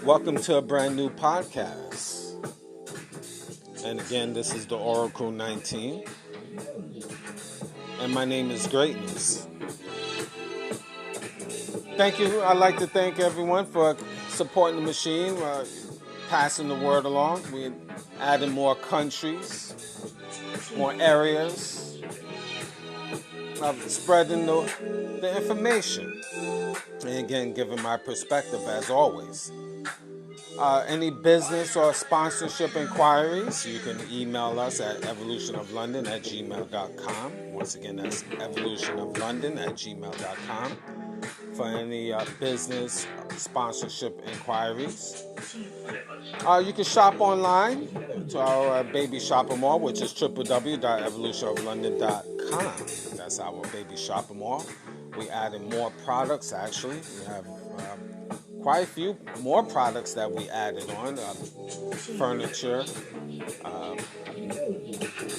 Welcome to a brand new podcast. And again, this is the Oracle 19. And my name is Greatness. Thank you. I'd like to thank everyone for supporting the machine, passing the word along. We're adding more countries, more areas, spreading the information. And again, giving my perspective as always. Any business or sponsorship inquiries, you can email us at evolutionoflondon@gmail.com. Once again, that's evolutionoflondon@gmail.com for any business sponsorship inquiries. You can shop online to our baby shopper mall, which is www.evolutionoflondon.com. That's our baby shopper mall. We added more products, actually. We have quite a few more products that we added on. Furniture,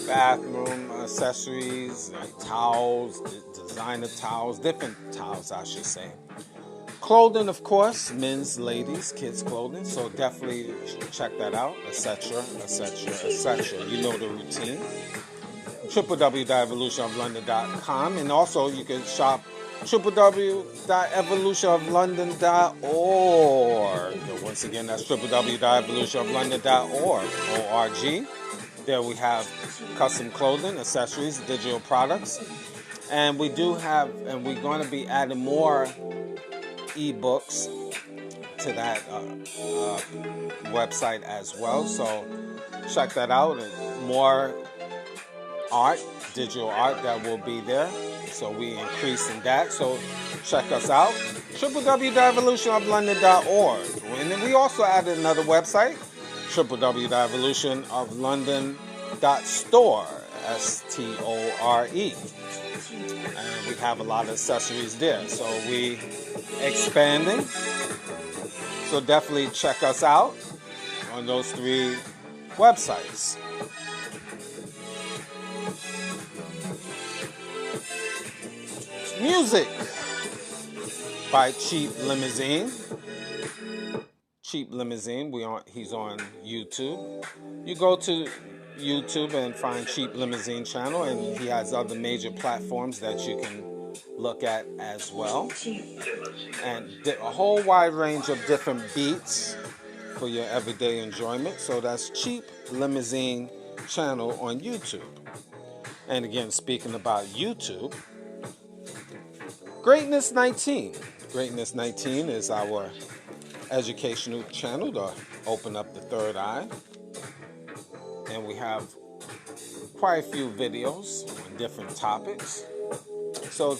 bathroom accessories, towels, designer towels, different towels, I should say. Clothing, of course, men's, ladies, kids' clothing. So definitely check that out, etc., etc., etc. You know the routine. www.evolutionoflondon.com. And also you can shop www.evolutionoflondon.org. Once again, that's www.evolutionoflondon.org. There we have custom clothing, accessories, digital products. And we do have, and we're going to be adding more ebooks to that website as well. So check that out. And more art, digital art that will be there. So we increasing that. So check us out. www.evolutionoflondon.org. And then we also added another website, www.evolutionoflondon.store. STORE. And we have a lot of accessories there. So we expanding. So definitely check us out on those 3 websites. Music by Cheap Limousine. Cheap Limousine. He's on YouTube. You go to YouTube and find Cheap Limousine channel, and he has other major platforms that you can look at as well. And a whole wide range of different beats for your everyday enjoyment. So that's Cheap Limousine channel on YouTube. And again, speaking about YouTube, Greatness 19. Greatness 19 is our educational channel to open up the third eye. And we have quite a few videos on different topics. So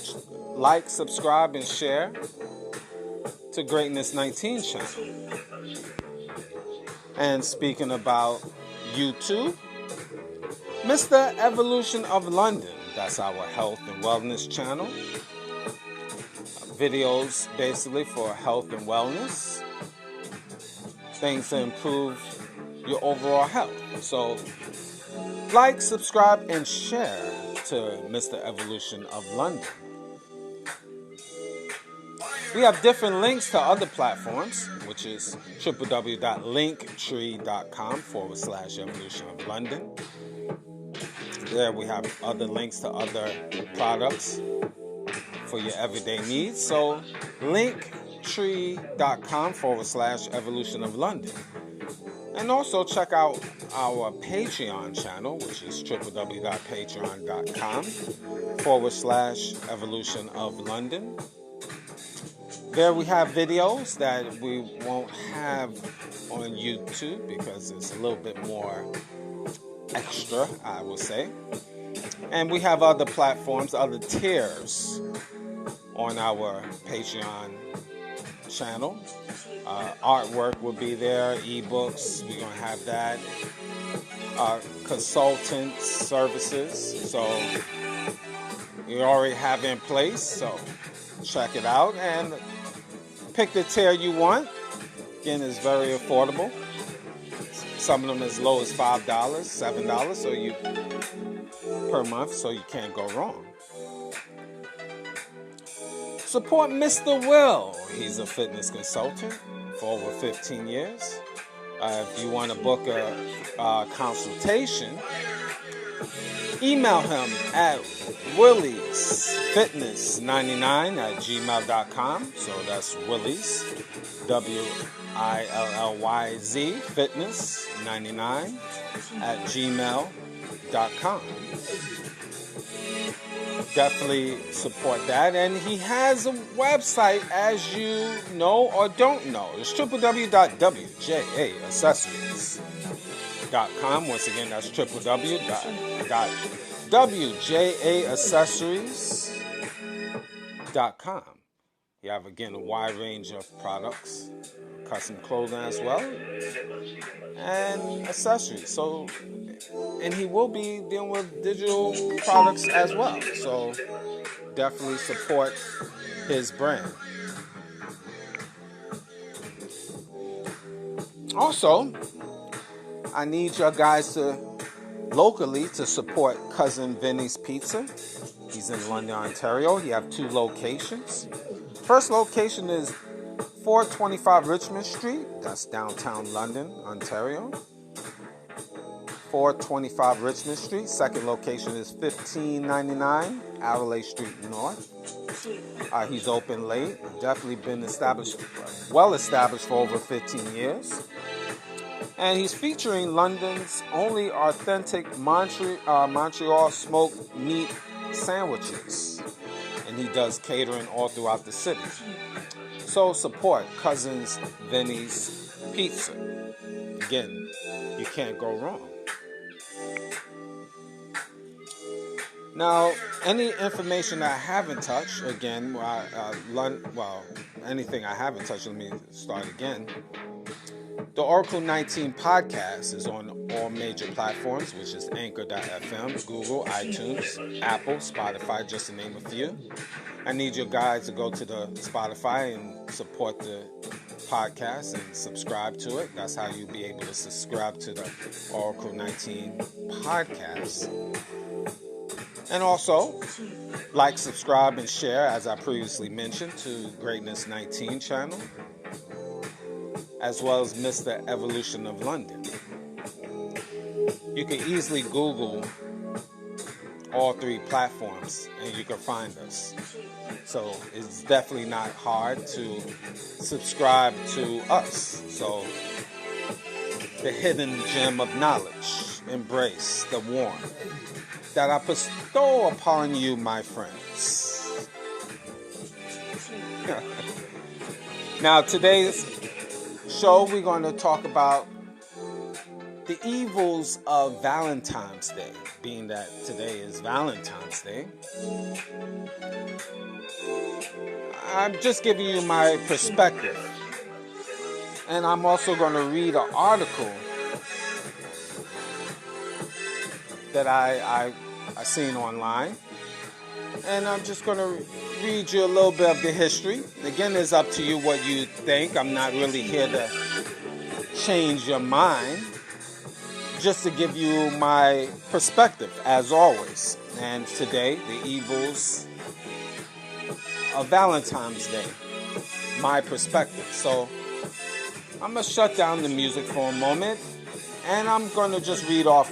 like, subscribe, and share to Greatness 19 channel. And speaking about YouTube, Mr. Evolution of London. That's our health and wellness channel. Videos basically for health and wellness, things to improve your overall health. So like, subscribe, and share to Mr. Evolution of London. We have different links to other platforms, which is www.linktree.com/Evolution of London. There we have other links to other products for your everyday needs. So linktree.com/Evolution of London. And also check out our Patreon channel, which is www.patreon.com/Evolution of London. There we have videos that we won't have on YouTube because it's a little bit more extra, I would say. And we have other platforms, other tiers on our Patreon channel. Artwork will be there, ebooks, we're going to have that. Consultant services, so we already have in place, so check it out and pick the tier you want. Again, it's very affordable. Some of them as low as $5, $7, so you per month, so you can't go wrong. Support Mr. Will. He's a fitness consultant for over 15 years. If you want to book a consultation, email him at williesfitness99@gmail.com. So that's Willies, WILLYZ, fitness99@gmail.com. Definitely support that. And he has a website, as you know or don't know. It's www.wjaaccessories.com. Once again, that's www.wjaaccessories.com. You have, again, a wide range of products, custom clothing as well, and accessories. So, and he will be dealing with digital products as well. So definitely support his brand. Also, I need your guys to locally to support Cousin Vinny's Pizza. He's in London, Ontario. You have 2 locations. First location is 425 Richmond Street. That's downtown London, Ontario. 425 Richmond Street. Second location is 1599 Adelaide Street North. He's open late. Definitely been well established for over 15 years. And he's featuring London's only authentic Montreal smoked meat sandwiches. And he does catering all throughout the city. So support Cousins Vinny's Pizza. Again, you can't go wrong. Now, any information I haven't touched, again, anything I haven't touched, let me start again. The Oracle 19 podcast is on all major platforms, which is Anchor.fm, Google, iTunes, Apple, Spotify, just to name a few. I need you guys to go to the Spotify and support the podcast and subscribe to it. That's how you'll be able to subscribe to the Oracle 19 podcast. And also, like, subscribe, and share, as I previously mentioned, to Greatness 19 channel, as well as Mr. Evolution of London. You can easily Google all 3 platforms and you can find us. So it's definitely not hard to subscribe to us. So the hidden gem of knowledge, embrace the warmth that I bestow upon you, my friends. Now, today's show, we're going to talk about the evils of Valentine's Day, being that today is Valentine's Day. I'm just giving you my perspective. And I'm also going to read an article that I seen online. And I'm just going to read you a little bit of the history. Again, it's up to you what you think. I'm not really here to change your mind. Just to give you my perspective, as always. And today, the evils of Valentine's Day. My perspective. So, I'm going to shut down the music for a moment. And I'm going to just read off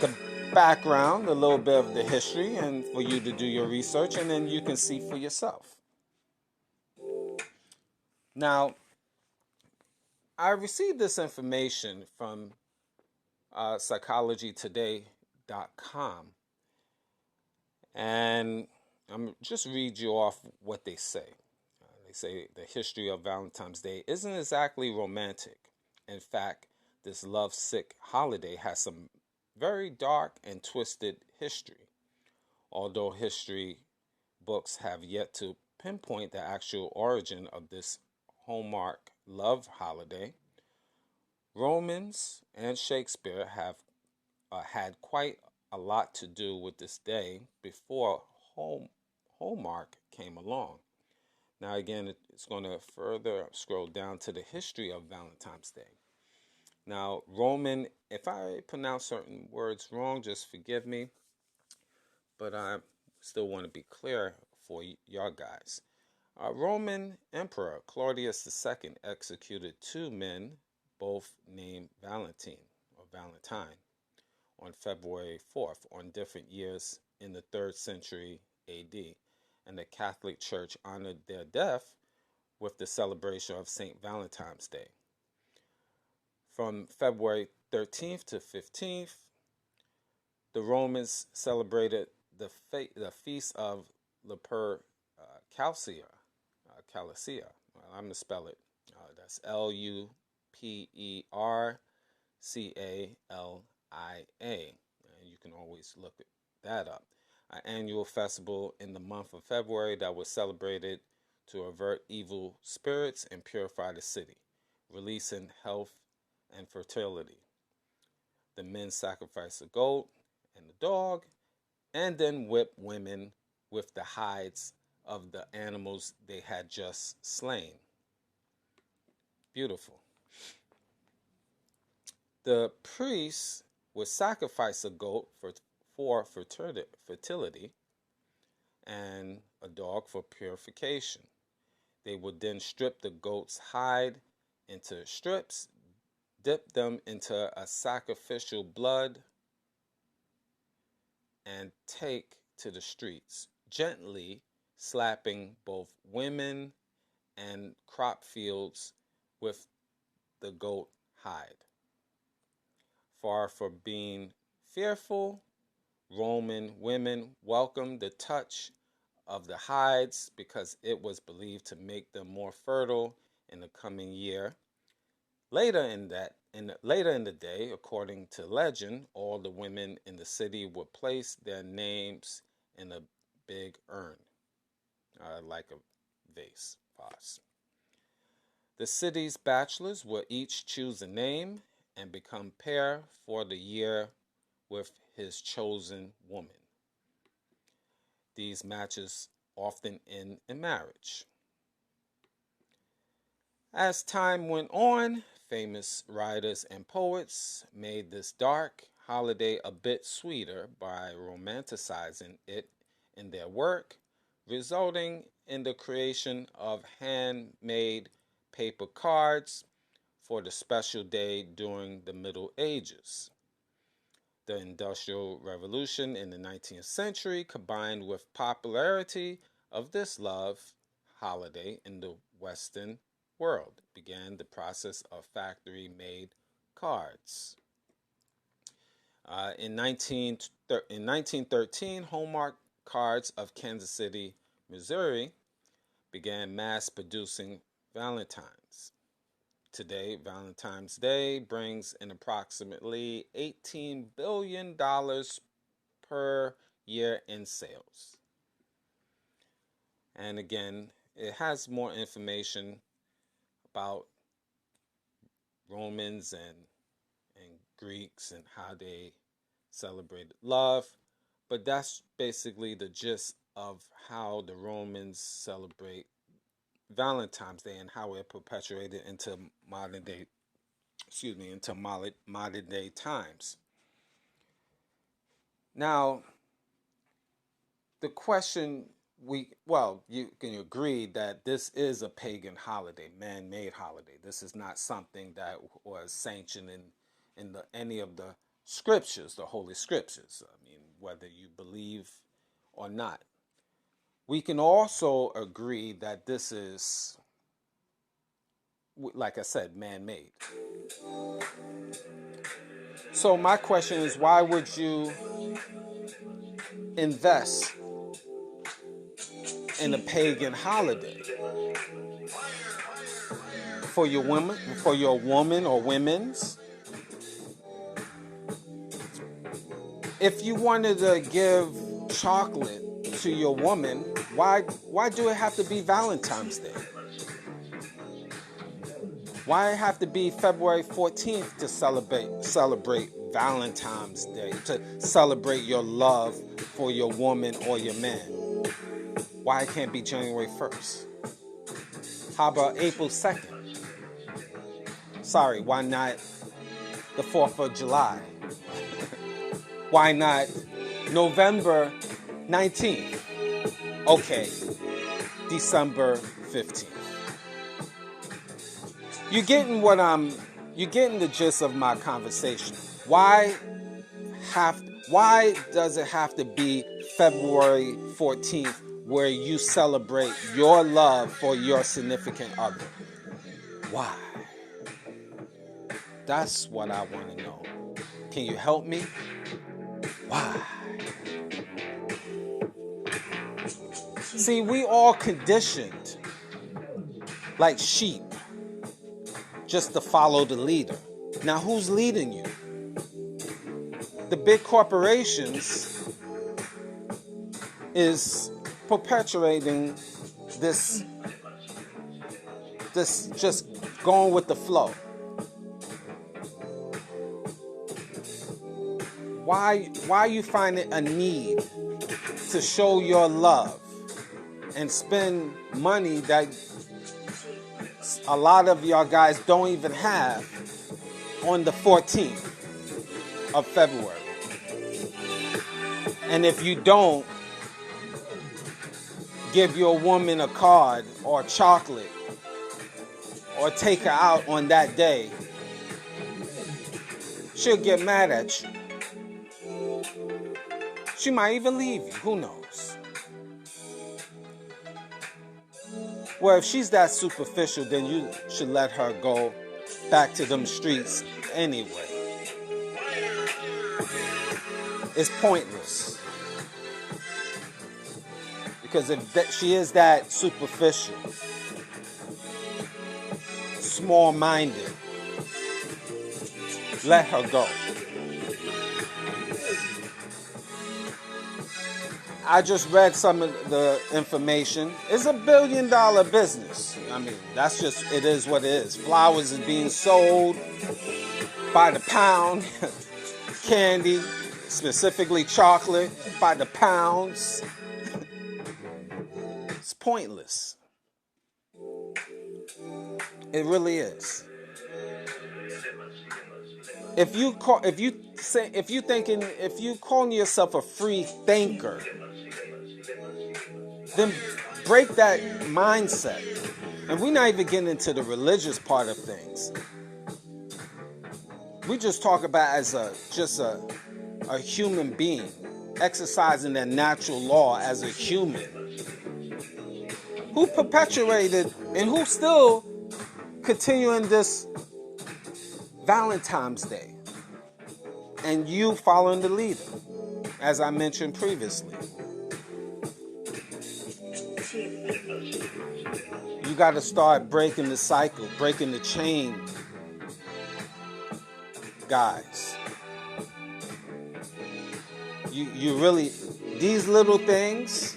the background, a little bit of the history, and for you to do your research, and then you can see for yourself. Now, I received this information from psychologytoday.com, and I'm just read you off what they say. They say the history of Valentine's Day isn't exactly romantic. In fact, this lovesick holiday has some very dark and twisted history. Although history books have yet to pinpoint the actual origin of this hallmark love holiday, Romans and Shakespeare have had quite a lot to do with this day before Hallmark came along. Now, again, it's going to further scroll down to the history of Valentine's Day. Now, Roman, if I pronounce certain words wrong, just forgive me, but I still want to be clear for y'all guys. Roman Emperor Claudius II executed two men, both named Valentine, on February 4th on different years in the 3rd century AD, and the Catholic Church honored their death with the celebration of St. Valentine's Day. From February 13th to 15th, the Romans celebrated the feast of Lupercalia. I'm going to spell it. That's Lupercalia. You can always look that up. An annual festival in the month of February that was celebrated to avert evil spirits and purify the city, releasing health and fertility. The men sacrificed a goat and a dog, and then whip women with the hides of the animals they had just slain. Beautiful. The priests would sacrifice a goat for fertility and a dog for purification. They would then strip the goat's hide into strips, dip them into a sacrificial blood, and take to the streets, gently slapping both women and crop fields with the goat hide. Far from being fearful, Roman women welcomed the touch of the hides because it was believed to make them more fertile in the coming year. Later in the day, according to legend, all the women in the city would place their names in a big urn, like a vase. The city's bachelors would each choose a name and become pair for the year with his chosen woman. These matches often end in marriage. As time went on, famous writers and poets made this dark holiday a bit sweeter by romanticizing it in their work, resulting in the creation of handmade paper cards for the special day during the Middle Ages. The Industrial Revolution in the 19th century, combined with popularity of this love holiday in the Western world, began the process of factory-made cards. In 1913, Hallmark Cards of Kansas City, Missouri, began mass-producing Valentines. Today, Valentine's Day brings in approximately $18 billion per year in sales. And again, it has more information about Romans and Greeks and how they celebrated love. But that's basically the gist of how the Romans celebrate Valentine's Day and how it perpetuated into modern day times. Now, the question you can agree that this is a pagan holiday, man-made holiday. This is not something that was sanctioned in any of the scriptures, the holy scriptures. I mean, whether you believe or not. We can also agree that this is, like I said, man-made. So my question is, why would you invest in a pagan holiday for your woman or women's? If you wanted to give chocolate to your woman, why do it have to be Valentine's Day? Why have to be February 14th to celebrate Valentine's Day, to celebrate your love for your woman or your man? Why it can't be January 1st? How about April 2nd? Sorry, why not the 4th of July? Why not November 19th? Okay, December 15th. You're getting the gist of my conversation. Why does it have to be February 14th where you celebrate your love for your significant other? Why? That's what I want to know. Can you help me? Why? See, we all conditioned like sheep just to follow the leader. Now, who's leading you? The big corporations is perpetuating this just going with the flow. Why you find it a need to show your love and spend money that a lot of y'all guys don't even have on the 14th of February? And if you don't give your woman a card or chocolate or take her out on that day, she'll get mad at you. She might even leave you. Who knows? Well, if she's that superficial, then you should let her go back to them streets anyway. It's pointless. Because if she is that superficial, small-minded, let her go. I just read some of the information. It's $1 billion business. I mean, that's just, it is what it is. Flowers is being sold by the pound. Candy, specifically chocolate, by the pounds. It's pointless. It really is. If you calling yourself a free thinker, then break that mindset. And we're not even getting into the religious part of things. We just talk about as a human being, exercising their natural law as a human. Who perpetuated and who still continuing this Valentine's Day? And you following the leader, as I mentioned previously. You got to start breaking the cycle, breaking the chain, guys. You really, these little things,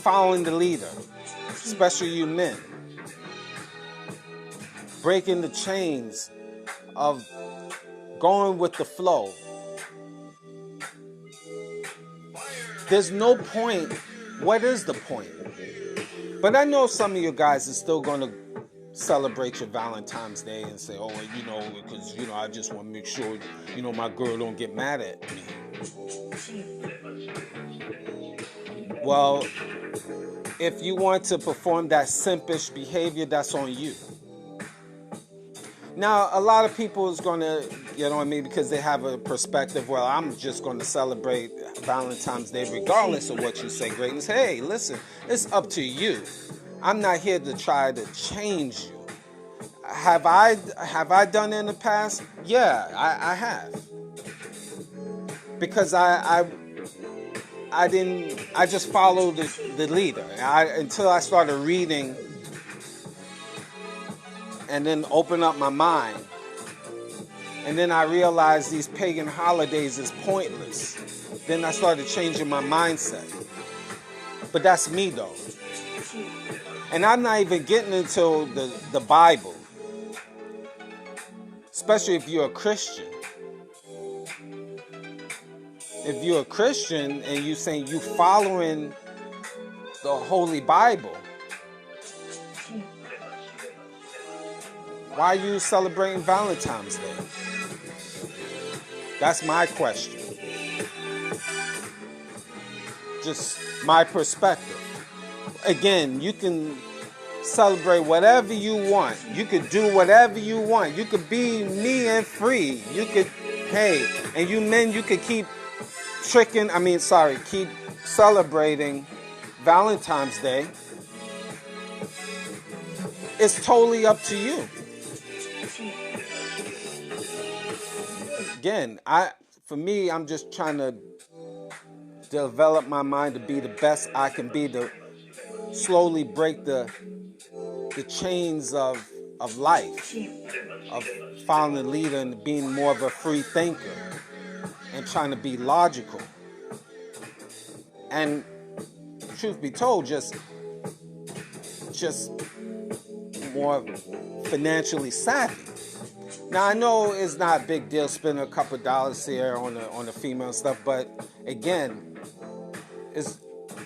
following the leader, especially you men, breaking the chains of going with the flow. There's no point. What is the point? But I know some of you guys are still going to celebrate your Valentine's Day and say, oh, because, I just want to make sure, my girl don't get mad at me. Well, if you want to perform that simpish behavior, that's on you. Now, a lot of people is going to, because they have a perspective, well, I'm just going to celebrate Valentine's Day regardless of what you say, greatness. Hey, listen, it's up to you. I'm not here to try to change you. Have I done it in the past? Yeah, I have. Because I just followed the leader. Until I started reading and then open up my mind. And then I realized these pagan holidays is pointless. Then I started changing my mindset. But that's me though. And I'm not even getting into the Bible. Especially if you're a Christian. If you're a Christian and you saying you following the Holy Bible, why are you celebrating Valentine's Day? That's my question. Just my perspective. Again, you can celebrate whatever you want. You could do whatever you want. You could be me and free. You could, hey, and you men, you could keep keep celebrating Valentine's Day. It's totally up to you. Again, for me, I'm just trying to develop my mind to be the best I can be, to slowly break the chains of life, of following the leader and being more of a free thinker and trying to be logical. And truth be told, just more financially savvy. Now I know it's not a big deal spending a couple dollars here on the female stuff, but again, it's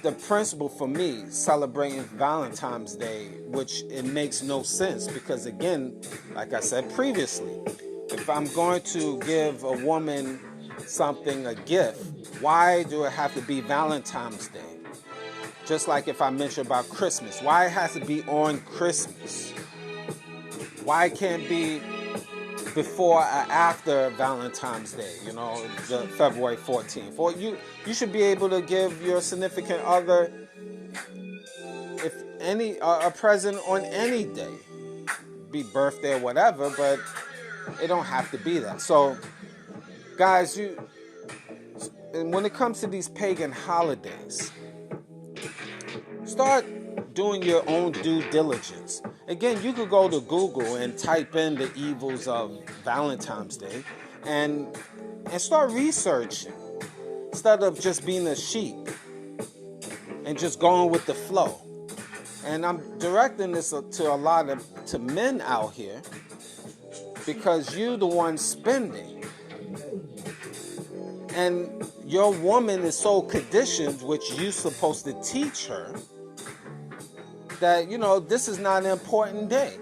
the principle for me celebrating Valentine's Day, which it makes no sense because again, like I said previously, if I'm going to give a woman something, a gift, why do it have to be Valentine's Day? Just like if I mentioned about Christmas, why it has to be on Christmas? Why it can't be before or after Valentine's Day, the February 14th? Or you should be able to give your significant other, if any, a present on any day, be birthday or whatever, but it don't have to be that. So, guys, and when it comes to these pagan holidays, start doing your own due diligence. Again, you could go to Google and type in the evils of Valentine's Day and start researching instead of just being a sheep and just going with the flow. And I'm directing this to men out here because you're the one spending. And your woman is so conditioned, which you're supposed to teach her, that, this is not an important day.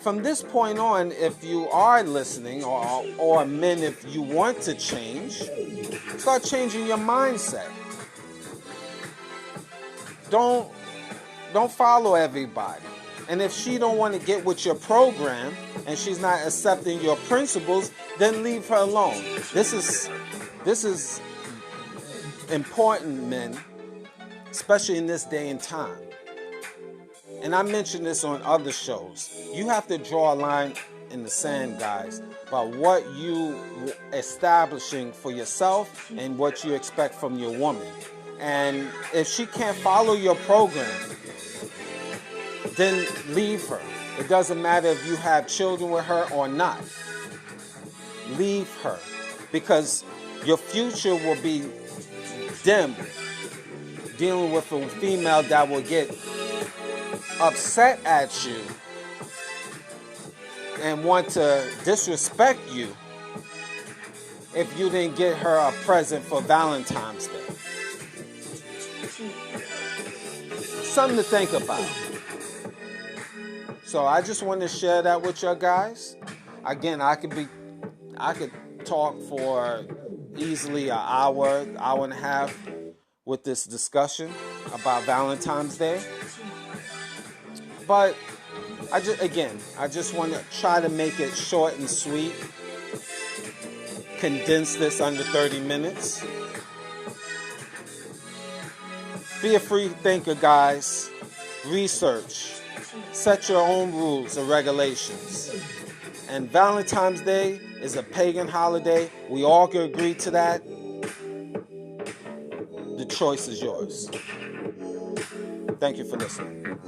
From this point on, if you are listening, or men, if you want to change, start changing your mindset. Don't follow everybody. And if she don't want to get with your program and she's not accepting your principles, then leave her alone. This is important, men, especially in this day and time. And I mentioned this on other shows. You have to draw a line in the sand, guys, about what you establishing for yourself and what you expect from your woman. And if she can't follow your program, then leave her. It doesn't matter if you have children with her or not. Leave her. Because your future will be dim dealing with a female that will get upset at you and want to disrespect you if you didn't get her a present for Valentine's Day. Something to think about. So I just want to share that with you guys. Again, I could talk for easily an hour and a half with this discussion about Valentine's Day. But I just want to try to make it short and sweet. Condense this under 30 minutes. Be a free thinker, guys. Research. Set your own rules and regulations. And Valentine's Day is a pagan holiday. We all can agree to that. The choice is yours. Thank you for listening.